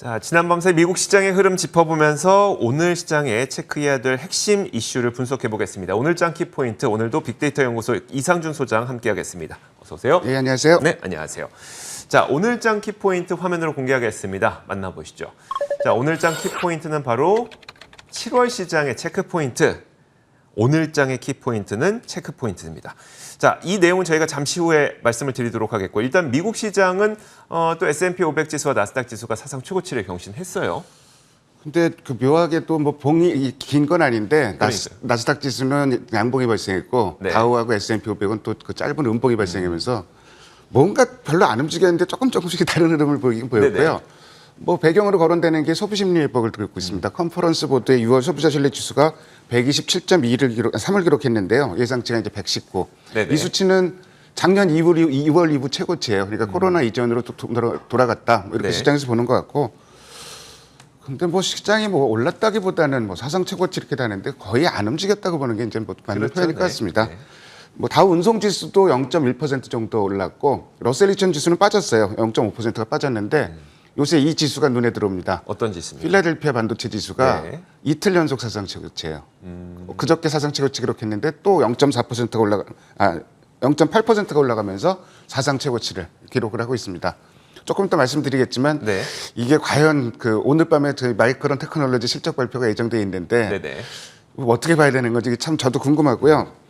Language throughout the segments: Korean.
자, 지난 밤새 미국 시장의 흐름 짚어보면서 오늘 시장에 체크해야 될 핵심 이슈를 분석해 보겠습니다. 오늘장 키포인트, 오늘도 빅데이터 연구소 이상준 소장 함께하겠습니다. 어서 오세요. 네, 안녕하세요. 네, 안녕하세요. 자, 오늘장 키포인트 화면으로 공개하겠습니다. 만나보시죠. 자, 오늘장 키포인트는 바로 7월 시장의 체크포인트, 오늘장의 키포인트는 체크포인트입니다. 자, 이 내용은 저희가 잠시 후에 말씀을 드리도록 하겠고, 일단 미국 시장은 또 S&P 500 지수와 나스닥 지수가 사상 최고치를 경신했어요. 근데 그 묘하게 또 뭐 봉이 긴 건 아닌데 나스닥 지수는 양봉이 발생했고 네. 다우하고 S&P 500은 또 그 짧은 음봉이 발생하면서 뭔가 별로 안 움직였는데 조금씩 다른 흐름을 보이긴 보였고요. 네네. 뭐 배경으로 거론되는 게 소비심리일복을 들고 있습니다. 컨퍼런스 보드의 6월 소비자 신뢰 지수가 127.2를 3을 기록했는데요. 예상치가 이제 119. 네네. 이 수치는 작년 2월 이후 최고치예요. 그러니까 코로나 이전으로 돌아갔다. 이렇게 네. 시장에서 보는 것 같고. 근데 뭐 시장이 뭐 올랐다기보다는 뭐 사상 최고치 이렇게 다는데 거의 안 움직였다고 보는 게 이제 뭐 맞는 그렇죠. 표현일 것 네. 같습니다. 네. 뭐 다우 운송 지수도 0.1% 정도 올랐고 러셀 2000 지수는 빠졌어요. 0.5%가 빠졌는데 요새 이 지수가 눈에 들어옵니다. 어떤 지수입니까? 필라델피아 반도체 지수가 네. 이틀 연속 사상 최고치예요. 그저께 사상 최고치 기록했는데 또 0.4%가 0.8%가 올라가면서 사상 최고치를 기록을 하고 있습니다. 조금 이따 말씀드리겠지만 네. 이게 과연 그 오늘 밤에 저희 마이크론 테크놀로지 실적 발표가 예정돼 있는데 네네. 어떻게 봐야 되는 건지 참 저도 궁금하고요.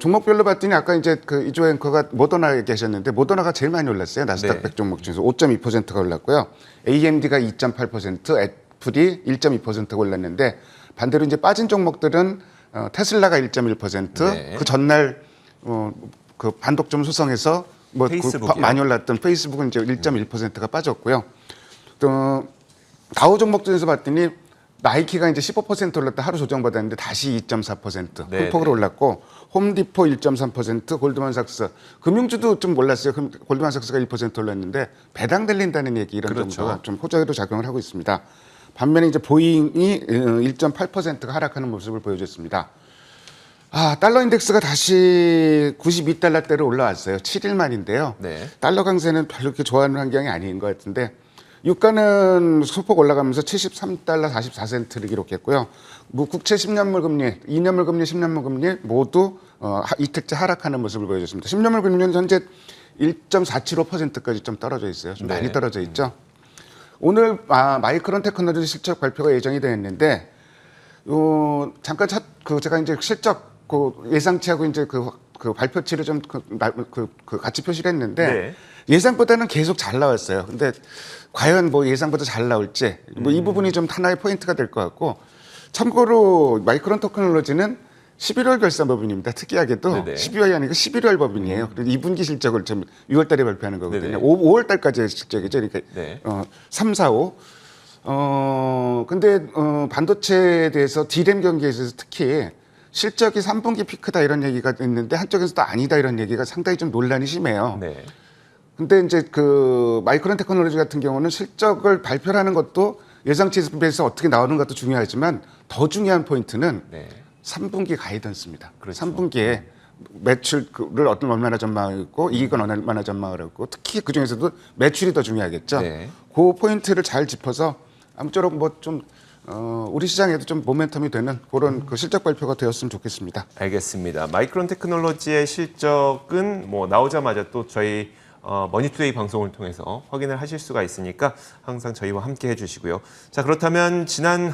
종목별로 봤더니 아까 이제 그 이조 앵커가 모더나 얘기하셨는데 모더나가 제일 많이 올랐어요. 나스닥 네. 100 종목 중에서 5.2%가 올랐고요. AMD가 2.8%, 애플이 1.2%가 올랐는데 반대로 이제 빠진 종목들은 테슬라가 1.1%, 네. 그 전날 그 반독점 소송에서 뭐 페이스북이요? 많이 올랐던 페이스북은 이제 1.1%가 빠졌고요. 또 다우 종목 중에서 봤더니 나이키가 이제 15% 올랐다 하루 조정받았는데 다시 2.4% 네, 큰 폭으로 올랐고 홈디포 1.3% 골드만삭스 금융주도 좀 올랐어요. 골드만삭스가 1% 올랐는데 배당 들린다는 얘기 이런 그렇죠. 정도가 좀 호재로 작용을 하고 있습니다. 반면에 이제 보잉이 1.8%가 하락하는 모습을 보여줬습니다. 달러 인덱스가 다시 92달러대로 올라왔어요. 7일 만인데요. 네. 달러 강세는 별로 그렇게 좋아하는 환경이 아닌 것 같은데 유가는 소폭 올라가면서 73달러 44센트를 기록했고요. 뭐 국채 10년물 금리, 2년물 금리, 10년물 금리 모두 이틀째 하락하는 모습을 보여줬습니다. 10년물 금리는 현재 1.475%까지 좀 떨어져 있어요. 좀 네. 많이 떨어져 있죠. 오늘 마이크론 테크놀로지 실적 발표가 예정이 되어 있는데 잠깐 제가 이제 실적 예상치하고 이제 그 발표치를 좀 같이 표시를 했는데 네. 예상보다는 계속 잘 나왔어요. 근데 과연 뭐 예상보다 잘 나올지 뭐 이 부분이 좀 하나의 포인트가 될 것 같고 참고로 마이크론 테크놀로지는 11월 결산 법인입니다. 특이하게도 네네. 12월이 아니고 11월 법인이에요. 그래서 2분기 실적을 좀 6월 달에 발표하는 거거든요. 네네. 5월 달까지의 실적이죠. 그러니까 네. 3, 4, 5. 근데 반도체에 대해서 D램 경기에 있어서 특히 실적이 3분기 피크다 이런 얘기가 있는데 한쪽에서 또 아니다 이런 얘기가 상당히 좀 논란이 심해요. 네. 근데 이제 그 마이크론 테크놀로지 같은 경우는 실적을 발표하는 것도 예상치에 비해서 어떻게 나오는 것도 중요하지만 더 중요한 포인트는 네. 3분기 가이던스입니다. 그렇죠. 3분기에 매출을 얼마나 전망하고 있고 이익은 얼마나 전망을 하고 특히 그 중에서도 매출이 더 중요하겠죠. 네. 그 포인트를 잘 짚어서 아무쪼록 뭐 좀 우리 시장에도 좀 모멘텀이 되는 그런 그 실적 발표가 되었으면 좋겠습니다. 알겠습니다. 마이크론 테크놀로지의 실적은 뭐 나오자마자 또 저희 머니투데이 방송을 통해서 확인을 하실 수가 있으니까 항상 저희와 함께 해주시고요. 자, 그렇다면 지난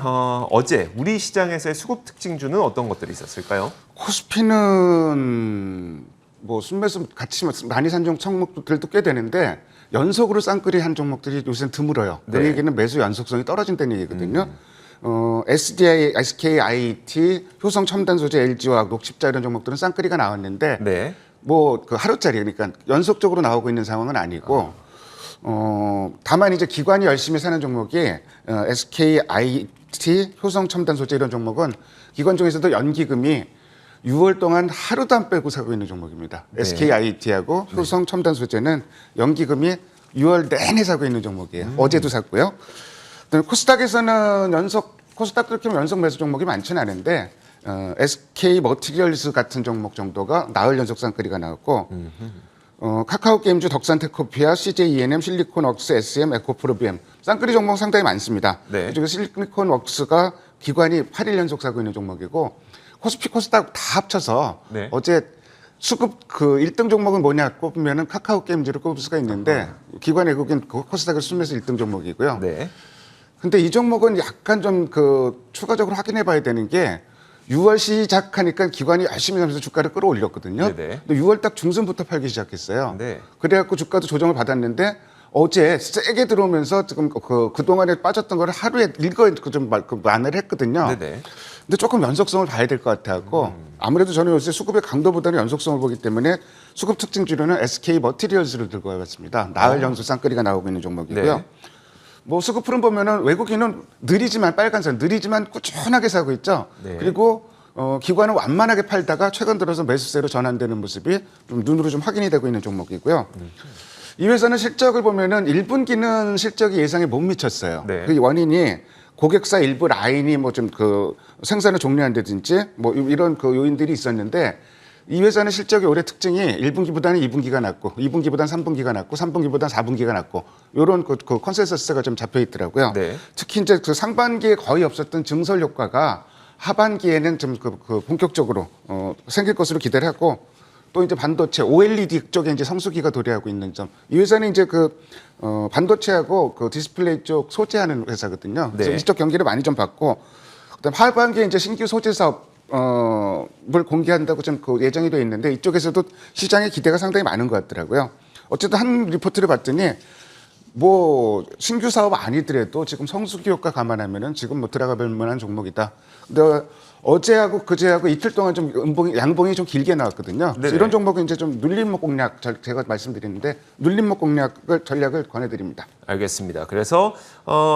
어제 우리 시장에서의 수급 특징주는 어떤 것들이 있었을까요? 코스피는 뭐 순매수 같이 많이 산 종목들도 꽤 되는데 연속으로 쌍끌이 한 종목들이 요새는 드물어요. 그 네. 얘기는 매수 연속성이 떨어진다는 얘기거든요. SDI, SKIT, 효성 첨단 소재, LG화학, 녹십자 이런 종목들은 쌍끌이가 나왔는데 네. 뭐 그 하루짜리 그러니까 연속적으로 나오고 있는 상황은 아니고 다만 이제 기관이 열심히 사는 종목이 SKIT, 효성 첨단 소재 이런 종목은 기관 중에서도 연기금이 6월 동안 하루도 안 빼고 사고 있는 종목입니다. 네. SKIT하고 효성 첨단 소재는 연기금이 6월 내내 사고 있는 종목이에요. 어제도 샀고요. 코스닥에서는 코스닥도 이렇게 연속 매수 종목이 많지는 않은데 SK 머티리얼스 같은 종목 정도가 나흘 연속 쌍끌이가 나왔고 카카오 게임즈, 덕산테크코피아, CJ ENM, 실리콘웍스, SM, 에코프로비엠 쌍끌이 종목 상당히 많습니다. 네. 그중에 실리콘웍스가 기관이 8일 연속 사고 있는 종목이고 코스피 코스닥 다 합쳐서 네. 어제 수급 그 1등 종목은 뭐냐 꼽으면은 카카오 게임즈를 꼽을 수가 있는데 기관 외국인 코스닥을 순면서 1등 종목이고요. 네. 근데 이 종목은 약간 좀 그 추가적으로 확인해 봐야 되는 게 6월 시작하니까 기관이 열심히 하면서 주가를 끌어올렸거든요. 네네. 근데 6월 딱 중순부터 팔기 시작했어요. 네. 그래갖고 주가도 조정을 받았는데 어제 세게 들어오면서 지금 그동안에 빠졌던 거를 하루에 좀 만회를 했거든요. 네네. 근데 조금 연속성을 봐야 될 것 같아갖고 아무래도 저는 요새 수급의 강도보다는 연속성을 보기 때문에 수급 특징 주로는 SK 머티리얼즈를 들고 와봤습니다. 나흘 연속 쌍끌이가 나오고 있는 종목이고요. 네. 뭐 수급 풀은 보면은 외국인은 느리지만 빨간선 느리지만 꾸준하게 사고 있죠. 네. 그리고 기관은 완만하게 팔다가 최근 들어서 매수세로 전환되는 모습이 좀 눈으로 좀 확인이 되고 있는 종목이고요. 이 회사는 실적을 보면은 1분기는 실적이 예상에 못 미쳤어요. 네. 그 원인이 고객사 일부 라인이 뭐 좀 그 생산을 종료한다든지 뭐 이런 그 요인들이 있었는데 이 회사는 실적의 올해 특징이 1분기보다는 2분기가 낮고 2분기보다는 3분기가 낮고 3분기보다는 4분기가 낮고 이런 그 컨센서스가 좀 잡혀 있더라고요. 네. 특히 이제 그 상반기에 거의 없었던 증설 효과가 하반기에는 좀 그 본격적으로 생길 것으로 기대를 하고 또 이제 반도체 OLED 쪽에 이제 성수기가 도래하고 있는 점. 이 회사는 이제 반도체하고 그 디스플레이 쪽 소재하는 회사거든요. 그래서 네. 이쪽 경기를 많이 좀 받고 그다음 하반기에 이제 신규 소재 사업을 공개한다고 좀 예정이 돼 있는데 이쪽에서도 시장의 기대가 상당히 많은 것 같더라고요. 어쨌든 한 리포트를 봤더니 뭐 신규 사업 아니더라도 지금 성수기 효과 감안하면은 지금 뭐 들어가 볼 만한 종목이다. 근데 어제하고 그제하고 이틀 동안 좀 양봉이 좀 길게 나왔거든요. 그래서 네네. 이런 종목은 이제 좀 눌림목 공략 제가 말씀드리는데 눌림목 전략을 권해드립니다. 알겠습니다. 그래서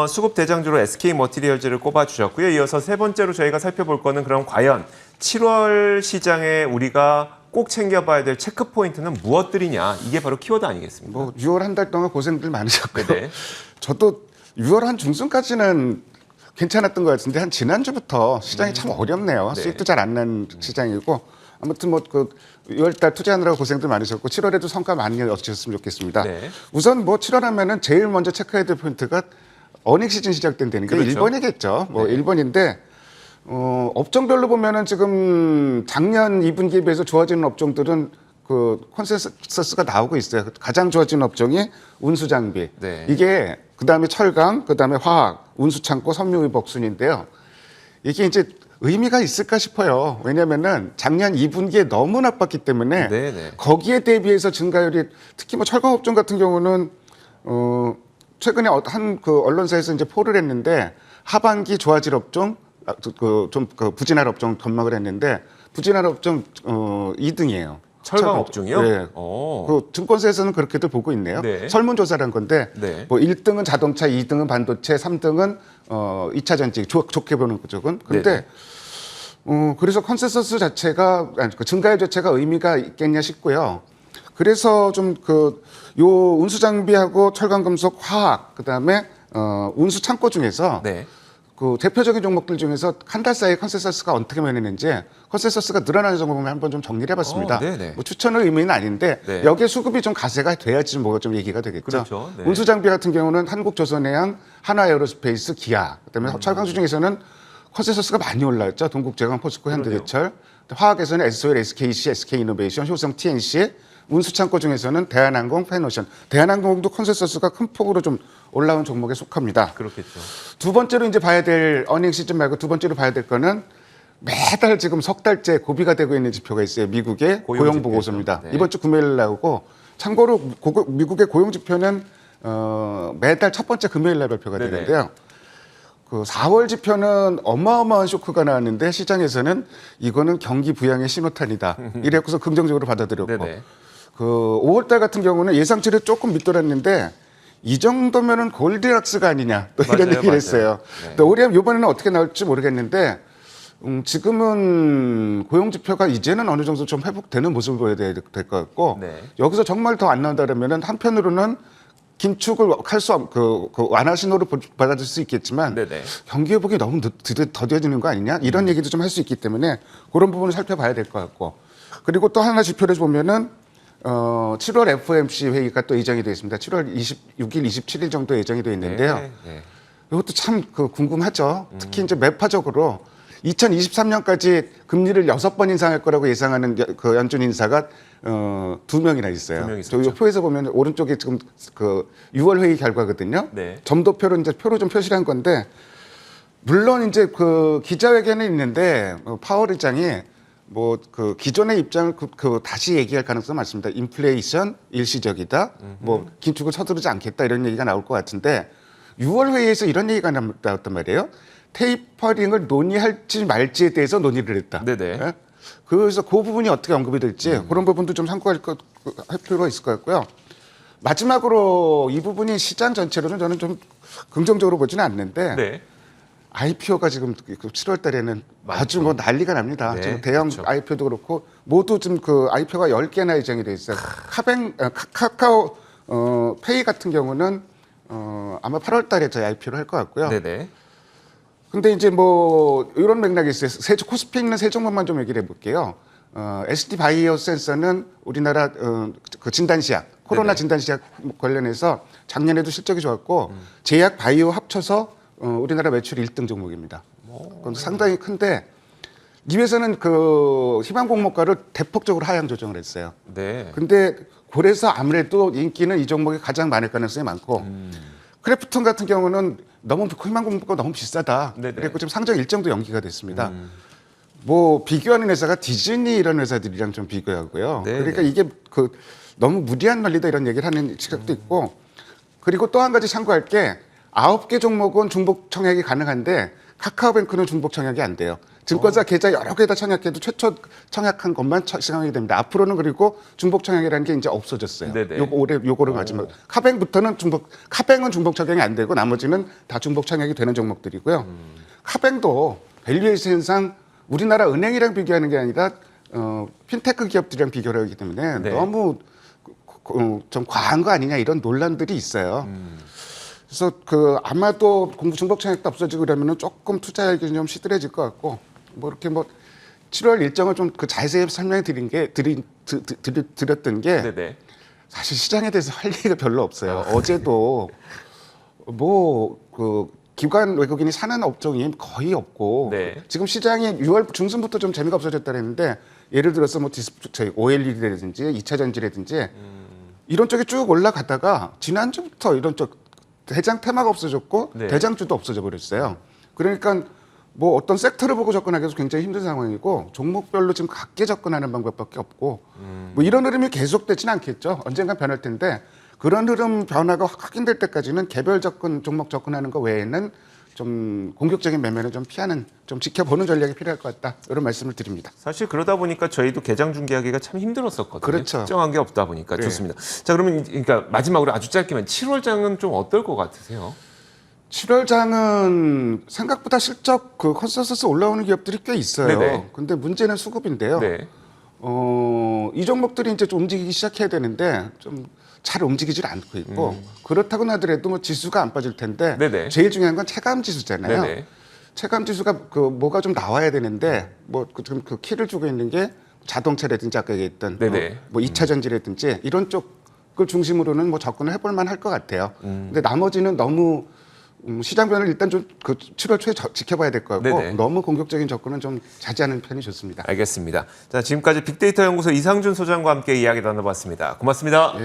수급 대장주로 SK 머티리얼즈를 꼽아주셨고요. 이어서 세 번째로 저희가 살펴볼 거는 그럼 과연 7월 시장에 우리가 꼭 챙겨봐야 될 체크 포인트는 무엇들이냐? 이게 바로 키워드 아니겠습니까? 뭐 6월 한 달 동안 고생들 많으셨고요. 네네. 저도 6월 한 중순까지는 괜찮았던 것 같은데 한 지난주부터 시장이 참 어렵네요. 네. 수익도 잘 안 난 시장이고 아무튼 뭐 6월달 투자하느라고 고생들 많으셨고 7월에도 성과 많이 얻으셨으면 좋겠습니다. 네. 우선 뭐 7월 하면은 제일 먼저 체크해야 될 포인트가 어닝 시즌 시작된다는 게 그렇죠. 1번이겠죠. 뭐 네. 1번인데 업종별로 보면은 지금 작년 2분기에 비해서 좋아지는 업종들은 그 컨센서스가 나오고 있어요. 가장 좋아지는 업종이 운수장비. 네. 이게 그다음에 철강, 그다음에 화학, 운수창고, 섬유의복 순인데요. 이게 이제 의미가 있을까 싶어요. 왜냐면은 작년 2분기에 너무 나빴기 때문에 네네. 거기에 대비해서 증가율이 특히 뭐 철강 업종 같은 경우는 최근에 한 그 언론사에서 이제 포를 했는데 하반기 좋아질 업종 좀 부진할 업종 전망을 했는데 부진할 업종 2등이에요. 철강 업종이요? 네. 오. 그 증권사에서는 그렇게들 보고 있네요. 네. 설문조사란 건데 네. 뭐 1등은 자동차, 2등은 반도체, 3등은 2차 전지 좋게 보는 쪽은. 근데 그래서 컨센서스 자체가 그 증가율 자체가 의미가 있겠냐 싶고요. 그래서 좀 요 운수 장비하고 철강 금속 화학 그다음에 운수 창고 중에서 네. 그 대표적인 종목들 중에서 한 달 사이에 컨센서스가 어떻게 변했는지 컨센서스가 늘어나는 종목을 한번 좀 정리를 해봤습니다. 네네. 뭐 추천의 의미는 아닌데 네. 여기에 수급이 좀 가세가 돼야지 뭐가 좀 얘기가 되겠죠. 그렇죠. 네. 운수 장비 같은 경우는 한국조선해양, 하나에어로스페이스, 기아, 그다음에 철강수 중에서는 컨센서스가 많이 올라왔죠. 동국제강, 포스코, 현대제철. 화학에서는 SOL, SKC, SK이노베이션, 효성, TNC. 운수창고 중에서는 대한항공, 페노션. 대한항공도 컨센서스가 큰 폭으로 좀 올라온 종목에 속합니다. 그렇겠죠. 두 번째로 이제 봐야 될 어닝 시즌 말고 두 번째로 봐야 될 거는 매달 지금 석 달째 고비가 되고 있는 지표가 있어요. 미국의 고용 보고서입니다. 네. 이번 주 금요일 나오고 참고로 미국의 고용 지표는 매달 첫 번째 금요일 날 발표가 네네. 되는데요. 그 4월 지표는 어마어마한 쇼크가 나왔는데 시장에서는 이거는 경기 부양의 신호탄이다. 이래서 긍정적으로 받아들였고 네네. 그 5월달 같은 경우는 예상치를 조금 밑돌았는데 이 정도면은 골디락스가 아니냐 또 이런 맞아요, 얘기를 맞아요. 했어요. 네. 또 올해 이번에는 어떻게 나올지 모르겠는데 지금은 고용 지표가 이제는 어느 정도 좀 회복되는 모습을 보여야 될 것 같고 네. 여기서 정말 더 안 나온다 그러면은 한편으로는 긴축을 완화 신호로 받아들일 수 있겠지만 네네. 경기 회복이 너무 더뎌지는 거 아니냐 이런 얘기도 좀 할 수 있기 때문에 그런 부분을 살펴봐야 될 것 같고 그리고 또 하나 지표를 보면은 7월 FOMC 회의가 또 예정이 되어 있습니다. 7월 26일, 27일 정도 예정이 되어 있는데요. 네, 네. 이것도 참 궁금하죠. 특히 이제 매파적으로 2023년까지 금리를 6번 인상할 거라고 예상하는 그 연준 인사가 2명이나 있어요. 2명 저희 있었죠. 표에서 보면 오른쪽에 지금 그 6월 회의 결과거든요. 네. 점도표로 이제 표로 좀 표시한 건데 물론 이제 그 기자회견은 있는데 파월 의장이 뭐 그 기존의 입장을 다시 얘기할 가능성이 많습니다. 인플레이션 일시적이다. 뭐 긴축을 서두르지 않겠다 이런 얘기가 나올 것 같은데 6월 회의에서 이런 얘기가 나왔단 말이에요. 테이퍼링을 논의할지 말지에 대해서 논의를 했다. 네네. 예? 그래서 그 부분이 어떻게 언급이 될지 그런 부분도 좀 참고할 할 필요가 있을 것 같고요. 마지막으로 이 부분이 시장 전체로는 저는 좀 긍정적으로 보지는 않는데 네. IPO가 지금 7월 달에는 아주 뭐 난리가 납니다. 네, 지금 대형 그렇죠. IPO도 그렇고 모두 지금 그 IPO가 10개나 예정이 돼 있어요. 카카오 페이 같은 경우는 아마 8월 달에 저희 IPO를 할 것 같고요. 네네. 근데 이제 뭐 이런 맥락이 있어요. 코스피 있는 세 종목만 좀 얘기를 해볼게요. ST 바이오 센서는 우리나라 그 진단시약, 코로나 네네. 진단시약 관련해서 작년에도 실적이 좋았고 제약 바이오 합쳐서 우리나라 매출 1등 종목입니다. 그건 상당히 큰데 이 회사는 그 희망 공모가를 대폭적으로 하향 조정을 했어요. 네. 근데 그래서 아무래도 인기는 이 종목이 가장 많을 가능성이 많고 크래프톤 같은 경우는 너무 희망 공모가 너무 비싸다. 네네. 그래서 지금 상장 일정도 연기가 됐습니다. 뭐 비교하는 회사가 디즈니 이런 회사들이랑 좀 비교하고요. 네네. 그러니까 이게 그 너무 무리한 논리다 이런 얘기를 하는 시각도 있고 그리고 또 한 가지 참고할 게 9개 종목은 중복 청약이 가능한데 카카오뱅크는 중복 청약이 안 돼요. 증권사 계좌 여러 개다 청약해도 최초 청약한 것만 청약이 됩니다. 앞으로는 그리고 중복 청약이라는 게 이제 없어졌어요. 네네. 요거를 가지면 카뱅부터는 카뱅은 중복 청약이 안 되고 나머지는 다 중복 청약이 되는 종목들이고요. 카뱅도 밸류에이션상 우리나라 은행이랑 비교하는 게 아니라 핀테크 기업들이랑 비교를 하기 때문에 네. 너무 좀 과한 거 아니냐 이런 논란들이 있어요. 그래서 그 아마도 중복 청약도 없어지고 그러면은 조금 투자하기 좀 시들해질 것 같고 뭐 이렇게 뭐 7월 일정을 좀 그 자세히 설명해 드렸던 게 네네. 사실 시장에 대해서 할 얘기가 별로 없어요. 어제도 뭐 그 기관 외국인이 사는 업종이 거의 없고 네. 지금 시장이 6월 중순부터 좀 재미가 없어졌다 그랬는데 예를 들어서 뭐 OLED라든지 2차 전지라든지 이런 쪽이 쭉 올라가다가 지난주부터 이런 쪽 대장 테마가 없어졌고 네. 대장주도 없어져 버렸어요. 그러니까 뭐 어떤 섹터를 보고 접근하기도 굉장히 힘든 상황이고 종목별로 지금 각계 접근하는 방법밖에 없고 뭐 이런 흐름이 계속되지는 않겠죠. 언젠간 변할 텐데 그런 흐름 변화가 확인될 때까지는 개별 접근 종목 접근하는 거 외에는 좀 공격적인 매매는 좀 피하는 좀 지켜보는 전략이 필요할 것 같다 이런 말씀을 드립니다. 사실 그러다 보니까 저희도 개장 중개하기가 참 힘들었었거든요. 그렇죠. 특정한 게 없다 보니까 네. 좋습니다. 자, 그러면 그러니까 마지막으로 아주 짧게만 7월장은 좀 어떨 것 같으세요? 7월장은 생각보다 실적 그 컨센서스 올라오는 기업들이 꽤 있어요. 네네. 근데 문제는 수급인데요. 네. 이 종목들이 이제 좀 움직이기 시작해야 되는데 좀 잘 움직이질 않고 있고 그렇다고 하더라도 뭐 지수가 안 빠질 텐데 네네. 제일 중요한 건 체감 지수잖아요. 네네. 체감 지수가 그 뭐가 좀 나와야 되는데 뭐 지금 그 키를 주고 있는 게 자동차라든지 아까 얘기했던 네네. 뭐 2차 전지라든지 이런 쪽을 중심으로는 뭐 접근을 해볼 만할 것 같아요. 근데 나머지는 너무 시장 변화를 일단 좀 그 7월 초에 지켜봐야 될 것 같고 네네. 너무 공격적인 접근은 좀 자제하는 편이 좋습니다. 알겠습니다. 자, 지금까지 빅데이터 연구소 이상준 소장과 함께 이야기 나눠봤습니다. 고맙습니다. 예.